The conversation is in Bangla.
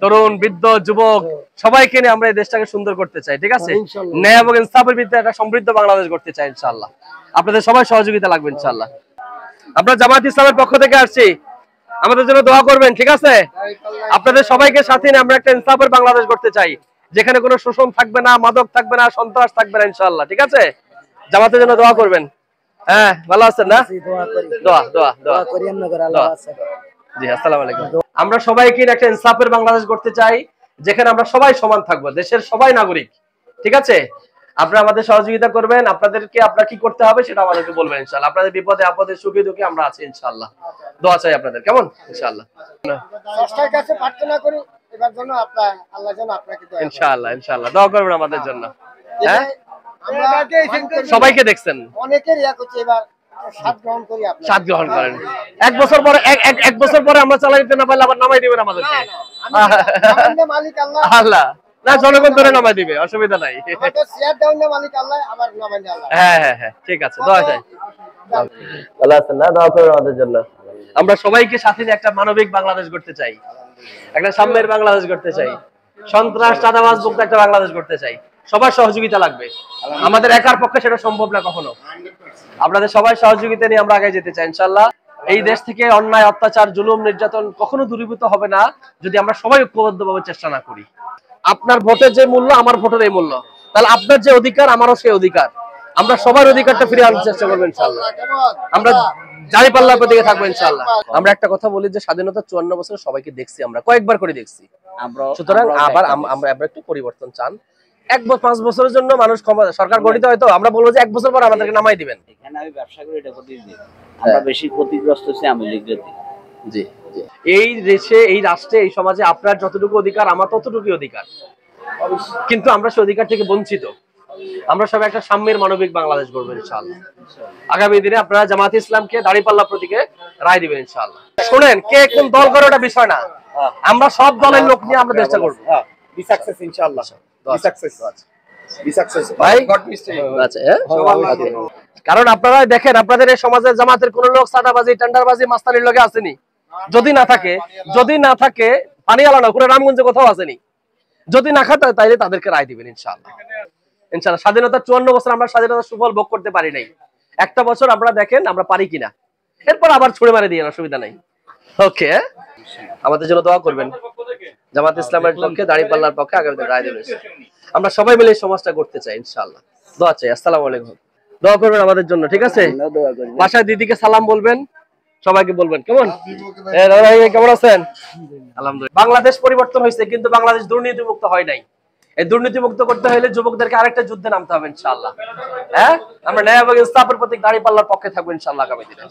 তরুণ, বৃদ্ধ, যুবক সবাইকে নিয়ে আমরা এই দেশটাকে সুন্দর করতে চাই, ঠিক আছে? ন্যায় এবং ইনসাফের ভিত্তিতে একটা সমৃদ্ধ বাংলাদেশ করতে চাই ইনশাআল্লাহ। আপনাদের সবাই সহযোগিতা লাগবে ইনশাআল্লাহ। আমরা জামাত ইসলামের পক্ষ থেকে আসছি, আমাদের জন্য দোয়া করবেন, ঠিক আছে? আপনাদের সবাইকে সাথে নিয়ে আমরা একটা ইনসাফের বাংলাদেশ করতে চাই, যেখানে কোনো শোষণ থাকবে না, মাদক থাকবে না, সন্ত্রাস থাকবে না ইনশাআল্লাহ, ঠিক আছে? জামাতের জন্য দোয়া করবেন। হ্যাঁ, ভালো আছেন না? দোয়া দোয়া দোয়া করি আল্লাহ আছে। জি, আসসালামু আলাইকুম। আমরা সবাইকে একটা ইনসাফের বাংলাদেশ করতে চাই, যেখানে আমরা সবাই সমান থাকবো, দেশের সবাই নাগরিক, ঠিক আছে? আপনারা আমাদের সহযোগিতা করবেন, আপনাদেরকে আপনারা কি করতে হবে সেটা আমাদেরকে বলবেন ইনশাআল্লাহ। আপনাদের বিপদে আপদে সুখে দুঃখে আমরা আছি ইনশাআল্লাহ। দোয়া চাই আপনাদের, কেমন? ইনশাআল্লাহ। স্রষ্টার কাছে প্রার্থনা করি এবার জন্য আল্লাহ যেন আপনাকে দয়া করে। ইনশাআল্লাহ ইনশাআল্লাহ দোয়া করবেন আমাদের জন্য। হ্যাঁ, আমরা সবাইকে দেখছেন, অনেকের ইয়া করছে, এবার সাত গ্রহণ করি, আপনারা সাত গ্রহণ করেন। এক বছর পরে আমরা চালাইতে না পারলে আবার নামাই দিবেন আমাদেরকে। আমাদের মালিক আল্লাহ। আল্লাহ না, জনগণ ধরে নামাই দিবে, অসুবিধা নাই। আমাদের শেয়ার দেওয়ার মালিক আল্লাহ, আবার নামাই আল্লাহ। হ্যাঁ হ্যাঁ হ্যাঁ, ঠিক আছে, দোয়া চাই। ভালো আছেন না? দোয়া করবেন আমাদের জন্য। আমরা সবাইকে সাথে নিয়ে একটা মানবিক বাংলাদেশ করতে চাই, একটা সাম্যের বাংলাদেশ করতে চাই, সন্ত্রাস চাঁদাবাজ মুক্ত একটা বাংলাদেশ করতে চাই। সবার সহযোগিতা লাগবে, আমাদের একার পক্ষে সেটা সম্ভব না কখনো। আপনাদের সবাই সহযোগিতা নিয়ে আমরা আগে যেতে চাই ইনশাআল্লাহ। এই দেশ থেকে অন্যায়, অত্যাচার, জুলুম, নির্যাতন কখনো দূরীভূত হবে না যদি আমরা সবাই ঐক্যবদ্ধভাবে চেষ্টা না করি। আপনার ভোটের যে মূল্য, আমার ভোটের এই মূল্য, তাহলে আপনার যে অধিকার, আমারও সেই অধিকার। আমরা সবার অধিকারটা ফিরে আনার চেষ্টা করবো ইনশাআল্লাহ। আমরা দাঁড়িপাল্লার দিকে থাকবো ইনশাআল্লাহ। আমরা একটা কথা বলি যে স্বাধীনতা 54 বছর সবাইকে দেখছি, আমরা কয়েকবার করে দেখছি। সুতরাং আবার আমরা একটু পরিবর্তন চান। 5 বছরের জন্য মানুষ সরকার গঠিত হয়তো আমরা বলবো যে 1 বছর পর আমাদেরকে নামাই দিবেন। এখানে আমি ব্যবসা করি, এটা করতে দিই। আমরা বেশি ক্ষতিগ্রস্ত হচ্ছে আমি লিখতে। জি জি, এই দেশে, এই রাষ্ট্রে, এই সমাজে আপনার যতটুকু অধিকার আমার ততটুকুই অধিকার, কিন্তু আমরা সেই অধিকার থেকে বঞ্চিত। আমরা সবাই একটা সাম্যের মানবিক বাংলাদেশ গড়বো ইনশাআল্লাহ। আগামী দিনে আপনারা জামাত ইসলামকে দাঁড়িপাল্লা প্রতীকে রায় দিবেন ইনশাআল্লাহ। শুনেন, কে কোন দল করে ওটা বিষয় না, আমরা সব দলের লোক নিয়ে আমরা চেষ্টা করবো। বি সাকসেস ইনশাআল্লাহ, বি সাকসেস, বি সাকসেস ভাই। আচ্ছা, কারণ আপনারা দেখেন, আপনাদের এই সমাজের জামাতের কোন লোক সাদাবাজি, টেন্ডারবাজি, মাস্তানির লগে আসেনি? যদি না থাকে পানি আলানো করে রামগঞ্জে কোথাও আসেনি। যদি না খাতে তাইলে তাদেরকে রায় দিবেন ইনশাআল্লাহ। ইনশাআল্লাহ স্বাধীনতার 54 বছর আমরা স্বাধীনতার সুফল ভোগ করতে পারি নাই, একটা বছর আমরা দেখেন আমরা পারি কিনা, এরপর আবার ছুড়ে মারে দিয়ে অসুবিধা নাই। ওকে, আমাদের জন্য দোয়া করবেন। জামাত ইসলামের পক্ষে, দাঁড়িপাল্লার পক্ষে আগামী দিনে রায় দেবেন। আমরা সবাই মিলে এই সমাজটা করতে চাই ইনশাআল্লাহ। দোয়া চাই। আসসালামু আলাইকুম। দোয়া করবেন আমাদের জন্য, ঠিক আছে? বাসায় দিদিকে সালাম বলবেন, সবাইকে বলবেন, কেমন? কেমন আছেন? আলহামদুলিল্লাহ। বাংলাদেশ পরিবর্তন হয়েছে, কিন্তু বাংলাদেশ দুর্নীতি মুক্ত হয় নাই। এই দুর্নীতি মুক্ত করতে হলে যুবকদেরকে আরেকটা যুদ্ধে নামতে হবে ইনশাআল্লাহ। হ্যাঁ, আমরা ন্যায় এবং ইনসাফের প্রতীক দাঁড়িপাল্লার পক্ষে থাকবো ইনশাআল্লাহ আগামী দিনে।